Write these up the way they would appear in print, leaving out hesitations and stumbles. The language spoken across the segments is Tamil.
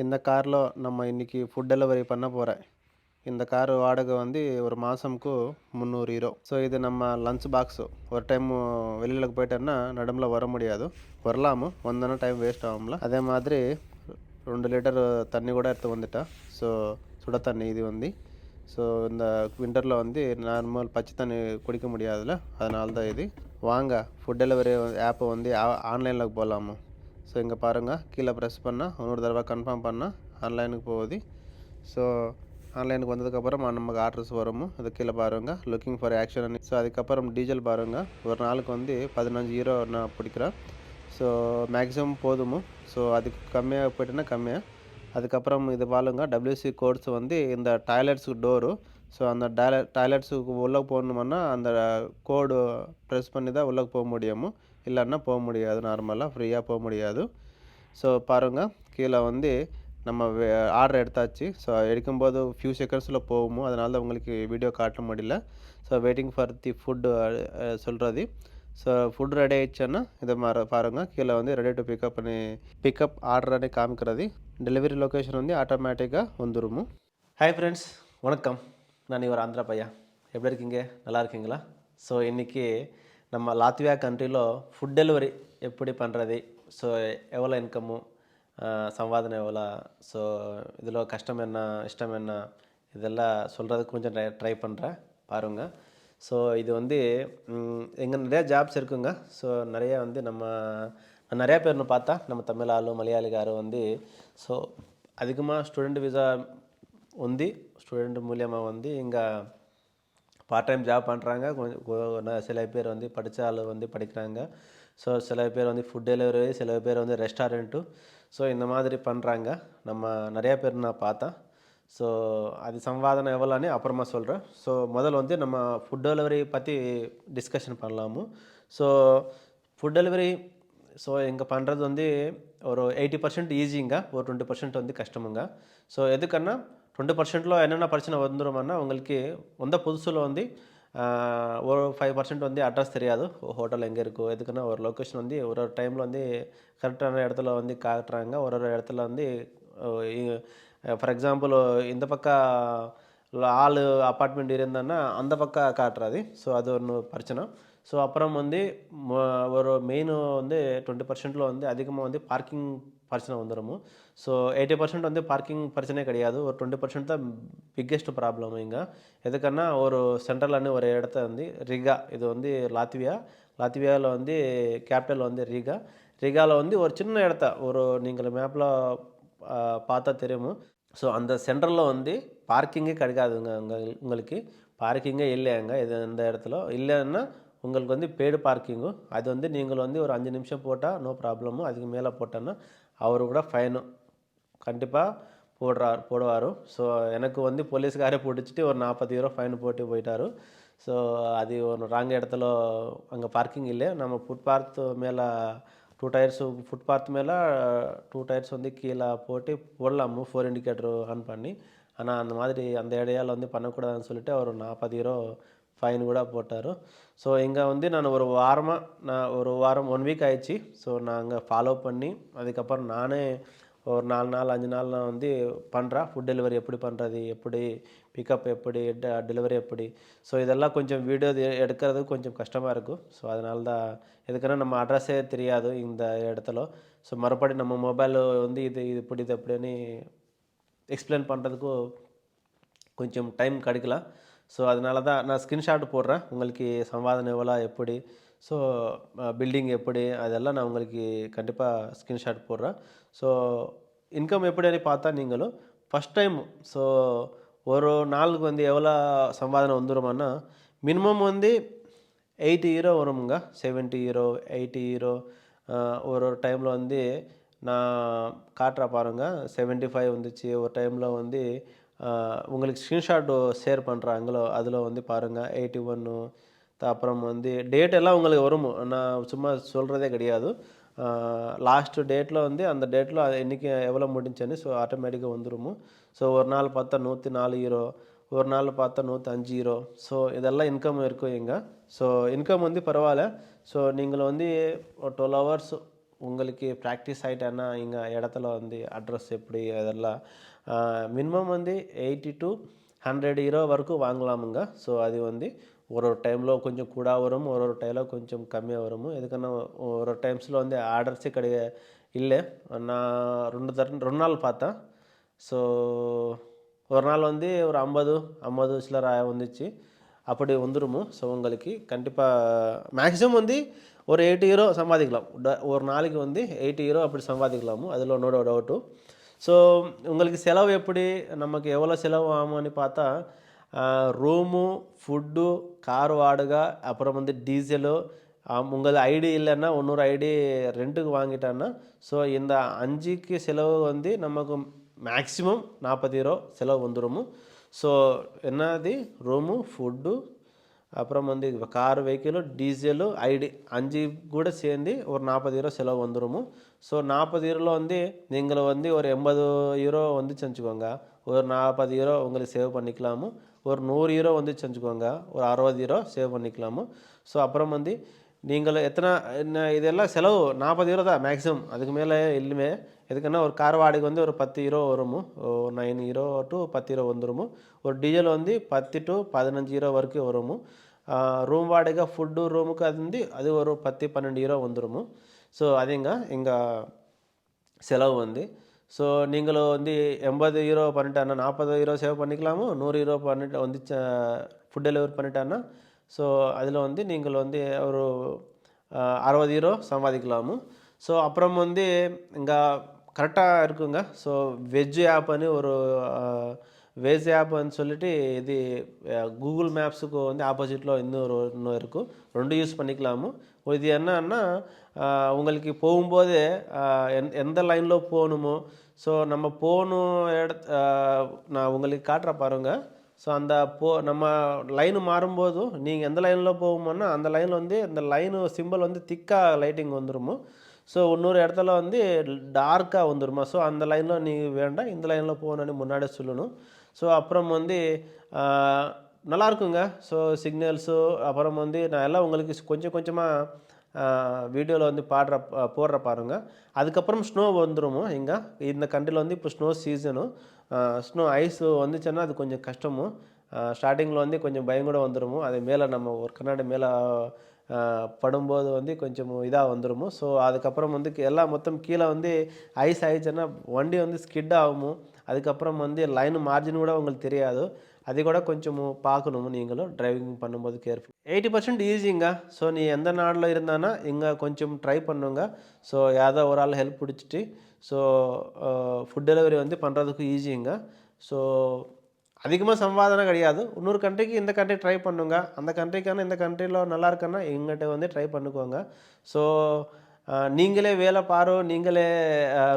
இந்த கார்ல நம்ம இன்னைக்கு ஃபுட் டெலிவரி பண்ண போறேன். இந்த கார் வாடகை வந்து ஒரு மாசம்க்கு €300. ஸோ இது நம்ம லஞ்ச் பாக்ஸு. ஒரு டைமு வெளியில போயிட்டோன்னா நடுவுல வர முடியாது. வரலாము வந்தோன்னா டைம் வேஸ்ட் ஆகும்ல. அதே மாதிரி 2 లీటర్ தண்ணி கூட எடுத்து வந்துட்டேன். ஸோ சுட தண்ணி இது வந்து. ஸோ இந்த வின்டர்ல வந்து நார்மல் பச்சை தண்ணி குடிக்க முடியாதுல்ல. அதனால தான் இது. வாங்க ஃபுட் டெலிவரி ஆப் வந்து ஆன்லைன்ல போலாము. ஸோ இங்க பாருங்க. கீழ பிரஸ் பண்ணா இன்னொரு தடவ கன்ஃபார்ம் பண்ணா ஆன்லைனுக்கு போகுது. ஸோ ஆன்லைனுக்கு வந்ததுக்கப்புறம் நமக்கு ஆர்டர்ஸ் வரும். அது கீழ பாருங்க. லுக்கிங் ஃபார் ஆக்ஷன் అని. ஸோ அதுக்கப்புறம் டீசல் பாருங்க. ஒரு நாளுக்கு வந்து €15 நான் பிடிக்கிறேன். ஸோ மேக்ஸிமம் போதும். ஸோ அதுக்கு கம்மியா போயிட்டுன்னா கம்மியா. அதுக்கப்புறம் இது பாருங்க WC கோட்ஸ் வந்து இந்த டாய்லெட்ஸுக்கு டோரு. ஸோ அந்த டாய்லெட்ஸுக்கு உள்ள போகணும்னா அந்த கோடு ப்ரெஸ் பண்ணி தான் உள்ள போ முடியும். இல்லன்னா போ முடியாது. நார்மலா ஃப்ரீயா போ முடியாது. ஸோ பாருங்க கீழ வந்து நம்ம ஆர்டர் எடுத்தாச்சு. ஸோ எடுக்கும்போது ஃபியூ செகண்ட்ஸ்ல போகும். அதனால தான் உங்களுக்கு வீடியோ காட்ட முடியல. So waiting for the food சொல்றது. ஸோ ஃபுட் ரெடி ஆயிடுச்சுன்னா இதை பாருங்க. கீழ வந்து ரெடி டு பிக்கப் ஆர்டர் అని காமிக்கிறது. டெலிவரி லொகேஷன் வந்து ஆட்டோமேட்டிக்கா வந்துரும். ஹாய் ஃப்ரெண்ட்ஸ், வணக்கம். நான் இவர் ஆந்திரா பையா. எப்படி இருக்கீங்க? நல்லா இருக்கீங்களா? ஸோ இன்னைக்கு நம்ம லாத்வியா கண்ட்ரிలో ஃபுட் டெலிவரி எப்படி பண்ணுறது, ஸோ எவ்வளோ இன்கம்மு, சம்பாதனை எவ்வளோ, ஸோ இதில் கஷ்டம் என்ன இஷ்டம் என்ன இதெல்லாம் சொல்கிறதுக்கு கொஞ்சம் ட்ரை பண்ணுறேன் பாருங்க. ஸோ இது வந்து எங்கே நிறையா ஜாப்ஸ் இருக்குங்க. ஸோ நிறைய வந்து நான் நிறையா பேர்னு பார்த்தா நம்ம தமிழ் ஆளு மலையாளி గారు வந்து ஸோ அதிகமாக ஸ்டூடெண்ட் விசா ఉంది. ஸ்டூடெண்ட் மூலியமாக வந்து இங்கே பார்ட் டைம் ஜாப் பண்ணுறாங்க. கொஞ்சம் சில பேர் வந்து படித்த ஆள் வந்து படிக்கிறாங்க. ஸோ சில பேர் வந்து ஃபுட் டெலிவரி, சில பேர் வந்து ரெஸ்டாரண்ட்டு. ஸோ இந்த மாதிரி பண்ணுறாங்க. நம்ம நிறையா பேர் நான் பார்த்தேன். ஸோ அது சம்பாதனை எவ்வளோன்னு அப்புறமா சொல்கிறேன். ஸோ முதல்ல வந்து நம்ம ஃபுட் டெலிவரி பற்றி டிஸ்கஷன் பண்ணலாము. ஸோ ஃபுட் டெலிவரி ஸோ இங்கே பண்ணுறது வந்து ஒரு 80% ஈஸிங்க. ஒரு 20% வந்து கஷ்டமுங்க. ஸோ எதுக்குன்னா 20%లో என்னென்ன பிரச்சனை வந்துருமன்னா, உங்களுக்கு வந்த புதுசுல வந்து ஒரு 5% வந்து அட்ரஸ் தெரியாது. ஹோட்டல் எங்கே இருக்கோ, எதுக்குன்னா ஒரு லொக்கேஷன் வந்து ஒரு ஒரு டைமில் வந்து கரெக்டான இடத்துல வந்து காட்டுறாங்க. ஒரு ஒரு இடத்துல வந்து ஃபார் எக்ஸாம்பிள் இந்த பக்கம் ஆளு அப்பார்ட்மெண்ட் இருந்தான்னா அந்த பக்கம் காட்டுறாது. ஸோ அது ஒன்று பிரச்சனை. ஸோ அப்புறம் வந்து ஒரு மெயின் வந்து 20%లో வந்து அதிகமாக வந்து பார்க்கிங் பிரச்சனை வந்துடும். ஸோ 80% வந்து பார்க்கிங் பிரச்சனையே கிடையாது. ஒரு 20% தான் பிக்கெஸ்ட் ப்ராப்ளம் இங்கே. எதுக்குன்னா ஒரு சென்ட்ரல்னு ஒரு இடத்த வந்து ரிகா, இது வந்து லாத்வியாவில் வந்து கேபிட்டல் வந்து ரிகா. ரிகாவில் வந்து ஒரு சின்ன இடத்த ஒரு நீங்கள் மேப்பில் பார்த்தா தெரியும். ஸோ அந்த சென்டரில் வந்து பார்க்கிங்கே கிடைக்காதுங்க. உங்களுக்கு பார்க்கிங்கே இல்லைங்க. இது இந்த இடத்துல இல்லைன்னா உங்களுக்கு வந்து பெய்டு பார்க்கிங்கு. அது வந்து நீங்கள் வந்து ஒரு 5 நிமிஷம் போட்டால் நோ ப்ராப்ளமு. அதுக்கு மேலே போட்டோன்னா அவரு கூட ஃபைனு கண்டிப்பாக போடுவார். ஸோ எனக்கு வந்து போலீஸ்காரே பிடிச்சிட்டு ஒரு €40 ஃபைன் போட்டு போயிட்டாரு. ஸோ அது ஒரு ராங் இடத்துல அங்கே பார்க்கிங் இல்லை. நம்ம ஃபுட்பாத் மேலே 2 டயர்ஸ் ஃபுட்பாத் மேலே 2 டயர்ஸ் வந்து கீழே போட்டு போடலாము 4 இண்டிகேட்டர் ஆன் பண்ணி. ஆனால் அந்த மாதிரி அந்த ஏரியாவில் வந்து பண்ணக்கூடாதுன்னு சொல்லிட்டு அவர் €40 ஃபைன் கூட போட்டார். ஸோ இங்கே வந்து நான் ஒரு வாரம் 1 வீக் ஆயிடுச்சு. ஸோ நாங்கள் ஃபாலோ பண்ணி அதுக்கப்புறம் நானே ஒரு 4 நாள் 5 நாள் நான் வந்து பண்ணுறேன். ஃபுட் டெலிவரி எப்படி பண்ணுறது, எப்படி பிக்கப், எப்படி டெலிவரி எப்படி. ஸோ இதெல்லாம் கொஞ்சம் வீடியோ எடுக்கிறது கொஞ்சம் கஷ்டமாக இருக்கும். ஸோ அதனால தான் எதுக்குன்னா நம்ம அட்ரஸே தெரியாது இந்த இடத்துல. ஸோ மறுபடியும் நம்ம மொபைல் வந்து இது இப்படி இது அப்படின்னு எக்ஸ்பிளைன் பண்ணுறதுக்கும் கொஞ்சம் டைம் கிடைக்கல. ஸோ அதனால தான் நான் ஸ்க்ரீன்ஷாட் போடுறேன். உங்களுக்கு சம்பாதனை எவ்வளோ எப்படி, ஸோ பில்டிங் எப்படி அதெல்லாம் நான் உங்களுக்கு கண்டிப்பாக ஸ்க்ரீன்ஷாட் போடுறேன். ஸோ இன்கம் எப்படின்னு பார்த்தா நீங்களும் ஃபஸ்ட் டைம் ஸோ ஒரு நாளுக்கு வந்து எவ்வளோ சம்பாதனை வந்துருமான்னா மினிமம் வந்து €80 வருமுங்க. €70, €80 ஒரு ஒரு டைமில் வந்து நான் காட்டுற பாருங்க 75 வந்துச்சு. ஒரு டைமில் வந்து உங்களுக்கு ஸ்க்ரீன்ஷாட் ஷேர் பண்ணுறாங்களோ அதில் வந்து பாருங்கள் 81. அப்புறம் வந்து டேட் எல்லாம் உங்களுக்கு வரும். நான் சும்மா சொல்கிறதே கிடையாது. லாஸ்ட் டேட்டில் வந்து அந்த டேட்டில் இன்றைக்கி எவ்வளோ முடிஞ்சுன்னு ஸோ ஆட்டோமேட்டிக்காக வந்துடும். ஸோ ஒரு நாள் பார்த்தா €104, ஒரு நாள் பார்த்தா €105. ஸோ இதெல்லாம் இன்கம் இருக்கும் இங்கே. ஸோ இன்கம் வந்து பரவாயில்ல. ஸோ நீங்கள் வந்து 12 ஹவர்ஸ் உங்களுக்கு ப்ராக்டிஸ் ஆகிட்டேன்னா இங்கே இடத்துல வந்து அட்ரஸ் எப்படி அதெல்லாம் மினிமம் வந்து 80 to 100 யூரோ வரைக்கும் வாங்கலாமுங்க. ஸோ அது வந்து ஒரு ஒரு டைமில் கொஞ்சம் கூட வரும், ஒரு ஒரு டைமில் கொஞ்சம் கம்மியாக வரும். எதுக்குன்னா ஒரு டைம்ஸில் வந்து ஆர்டர்ஸே இல்லை. நான் 2 நாள் பார்த்தேன். ஸோ ஒரு நாள் வந்து ஒரு 50 சில்லற வந்துச்சு. அப்படி வந்துடும். ஸோ உங்களுக்கு கண்டிப்பாக மேக்ஸிமம் வந்து ஒரு 80 யூரோ சம்பாதிக்கலாம். ஒரு நாளைக்கு வந்து 80 யூரோ அப்படி சம்பாதிக்கலாமோ, அதில் நோ டவுட்டு. ஸோ உங்களுக்கு செலவு எப்படி, நமக்கு எவ்வளோ செலவு ஆகும்னு பார்த்தா, ரூமு, ஃபுட்டு, கார் வாடகை, அப்புறம் வந்து டீசலு, உங்கள் ஐடி இல்லைன்னா இன்னொரு ஐடி ரெண்ட்டுக்கு வாங்கிட்டான்னா, ஸோ இந்த 5க்கு செலவு வந்து நமக்கு மேக்ஸிமம் 40 யூரோ செலவு வந்துடும். ஸோ என்னது ரூமு, ஃபுட்டு, அப்புறம் வந்து கார், வெஹிக்கிளு, டீசலு, ஐடி 5 கூட சேர்ந்து ஒரு 40 யூரோ செலவு வந்துடும். ஸோ 40 யூரோவில் வந்து நீங்கள் வந்து ஒரு 80 யூரோ வந்து செஞ்சுக்கோங்க. ஒரு 40 யூரோ உங்களுக்கு சேவ் பண்ணிக்கலாமோ. ஒரு 100 யூரோ வந்து செஞ்சுக்கோங்க. ஒரு 60 யூரோ சேவ் பண்ணிக்கலாமோ. ஸோ அப்புறம் வந்து நீங்கள் இதெல்லாம் செலவு 40 யூரோ தான் மேக்ஸிமம், அதுக்கு மேலே இல்லைமே. எதுக்குன்னா ஒரு கார் வாடகை வந்து ஒரு 10 யூரோ வரும். 9 யூரோ டு 10 யூரோ வந்துடும். ஒரு டீசல் வந்து 10 to 15 யூரோ வரைக்கும் வரும். ரூம் வாடகை, ஃபுட்டு, ரூமுக்கு அது வந்து அது ஒரு 10 12 யூரோ வந்துடும். ஸோ அதுங்க எங்கள் செலவு வந்து. ஸோ நீங்களும் வந்து 80 யூரோ பண்ணிட்டான்னா 40 யூரோ சேவ் பண்ணிக்கலாமோ. 100 யூரோ பண்ணிட்டு வந்து ஃபுட் டெலிவரி பண்ணிட்டான்னா, ஸோ அதில் வந்து நீங்கள் வந்து ஒரு 60 யூரோ சம்பாதிக்கலாமோ. ஸோ அப்புறம் வந்து இங்கே கரெக்டாக இருக்குங்க. ஸோ வெஜ் ஆப்னு ஒரு வேஸ் ஆப்னு சொல்லிட்டு இது கூகுள் மேப்ஸுக்கு வந்து ஆப்போசிட்டில் இன்னும் இருக்கும். 2 யூஸ் பண்ணிக்கலாமோ. இது என்னன்னா உங்களுக்கு போகும்போது எந்த லைனில் போகணுமோ, ஸோ நம்ம போகணும் நான் உங்களுக்கு காட்டுற பாருங்க. ஸோ அந்த நம்ம லைனு மாறும்போதும் நீங்கள் எந்த லைனில் போகுமோன்னா அந்த லைனில் வந்து அந்த லைனு சிம்பிள் வந்து திக்காக லைட்டிங் வந்துடுமோ. ஸோ இன்னொரு இடத்துல வந்து டார்க்காக வந்துடுமா. ஸோ அந்த லைனில் நீங்கள் வேண்டாம், இந்த லைனில் போகணுன்னு முன்னாடியே சொல்லணும். ஸோ அப்புறம் வந்து நல்லாயிருக்குங்க. ஸோ சிக்னல்ஸு அப்புறம் வந்து நான் எல்லாம் உங்களுக்கு கொஞ்சம் கொஞ்சமாக வீடியோவில் வந்து போடுற பாருங்க. அதுக்கப்புறம் ஸ்னோ வந்துடும். இங்கே இந்த கண்ட்ரியில் வந்து இப்போ ஸ்னோ சீசனு. ஸ்னோ ஐஸ் வந்துச்சுன்னா அது கொஞ்சம் கஷ்டமும். ஸ்டார்டிங்கில் வந்து கொஞ்சம் பயம் கூட வந்துடும். அது மேலே நம்ம ஒரு கண்ணாடி மேலே படும்போது வந்து கொஞ்சம் இதாக வந்துடும். ஸோ அதுக்கப்புறம் வந்து எல்லாம் மொத்தம் கீழே வந்து ஐஸ் ஆயிடுச்சுன்னா வண்டி வந்து ஸ்கிட் ஆகும். அதுக்கப்புறம் வந்து லைன் மார்ஜின் கூட உங்களுக்கு தெரியாது. அது கூட கொஞ்சம் பார்க்கணும் நீங்களும் டிரைவிங் பண்ணும்போது கேர்ஃபுல். 80% ஈஸிங்க. ஸோ நீ எந்த நாட்டில் இருந்தானா இங்கே கொஞ்சம் ட்ரை பண்ணுங்க. ஸோ யாரோ ஒரு ஆள் ஹெல்ப் பிடிச்சிட்டு ஸோ ஃபுட் டெலிவரி வந்து பண்ணுறதுக்கு ஈஸிங்க. ஸோ அதிகமாக சம்பாதனை கிடையாது. இன்னொரு கண்ட்ரிக்கு இந்த கண்ட்ரி ட்ரை பண்ணுங்க. அந்த கண்ட்ரிக்கான இந்த கண்ட்ரியில் நல்லா இருக்குன்னா எங்கிட்ட வந்து ட்ரை பண்ணிக்கோங்க. ஸோ நீங்களே வேலை பாரு, நீங்களே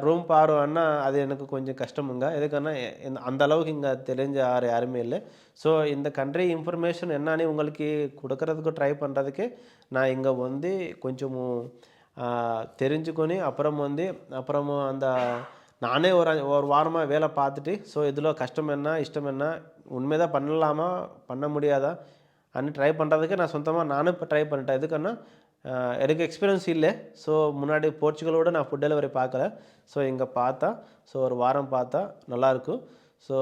ரூம் பாருன்னா அது எனக்கு கொஞ்சம் கஷ்டமுங்க. எதுக்குன்னா அந்த அளவுக்கு இங்கே தெரிஞ்ச யாருமே இல்லை. ஸோ இந்த கண்ட்ரி இன்ஃபர்மேஷன் என்னன்னு உங்களுக்கு கொடுக்கறதுக்கு ட்ரை பண்ணுறதுக்கு நான் இங்கே வந்து கொஞ்சம் தெரிஞ்சுకొని அப்புறம் அந்த நானே ஒரு வாரமாக வேலை பார்த்துட்டு ஸோ இதில் கஷ்டம் என்ன, இஷ்டம் என்ன, உண்மைதான் பண்ணலாமா, பண்ண முடியாதா அன்னு ட்ரை பண்ணுறதுக்கு நான் சொந்தமாக நானும் இப்போ ட்ரை பண்ணிட்டேன். எதுக்குன்னா எனக்கு எக்ஸ்பீரியன்ஸ் இல்லை. ஸோ முன்னாடி போர்ச்சுகலோடு நான் ஃபுட் டெலிவரி பார்க்கல. ஸோ இங்கே பார்த்தா ஸோ ஒரு வாரம் பார்த்தா நல்லாயிருக்கும். ஸோ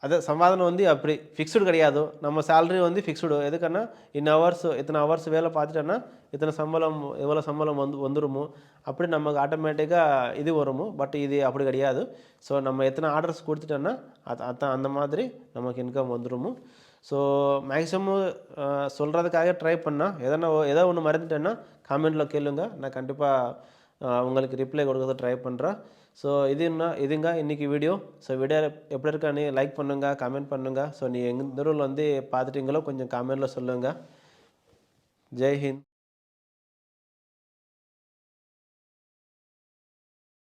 அது சம்பாதனை வந்து அப்படி ஃபிக்ஸ்டு கிடையாது. நம்ம சேலரி வந்து ஃபிக்ஸ்டு. எதுக்குன்னா இத்தனை ஹவர்ஸ் வேலை பார்த்துட்டோன்னா இத்தனை சம்பளம், எவ்வளோ சம்பளம் வந்துடுமோ அப்படி நமக்கு ஆட்டோமேட்டிக்காக இது வருமோ. பட் இது அப்படி கிடையாது. ஸோ நம்ம எத்தனை ஆர்டர்ஸ் கொடுத்துட்டோன்னா அந்த மாதிரி நமக்கு இன்கம் வந்துடுமோ. ஸோ மேக்ஸிமம் சொல்கிறதுக்காக ட்ரை பண்ணால் ஏதோ ஒன்று மறந்துட்டேன்னா காமெண்ட்டில் கேளுங்க. நான் கண்டிப்பாக உங்களுக்கு ரிப்ளை கொடுக்கறது ட்ரை பண்ணுறேன். ஸோ இதுங்க இன்றைக்கி வீடியோ. ஸோ வீடியோ எப்படி இருக்கான்னு லைக் பண்ணுங்கள், கமெண்ட் பண்ணுங்கள். ஸோ நீ எந்த ஊரில் வந்து பார்த்துட்டீங்களோ கொஞ்சம் கமெண்ட்டில் சொல்லுங்கள். ஜெய் ஹிந்த்.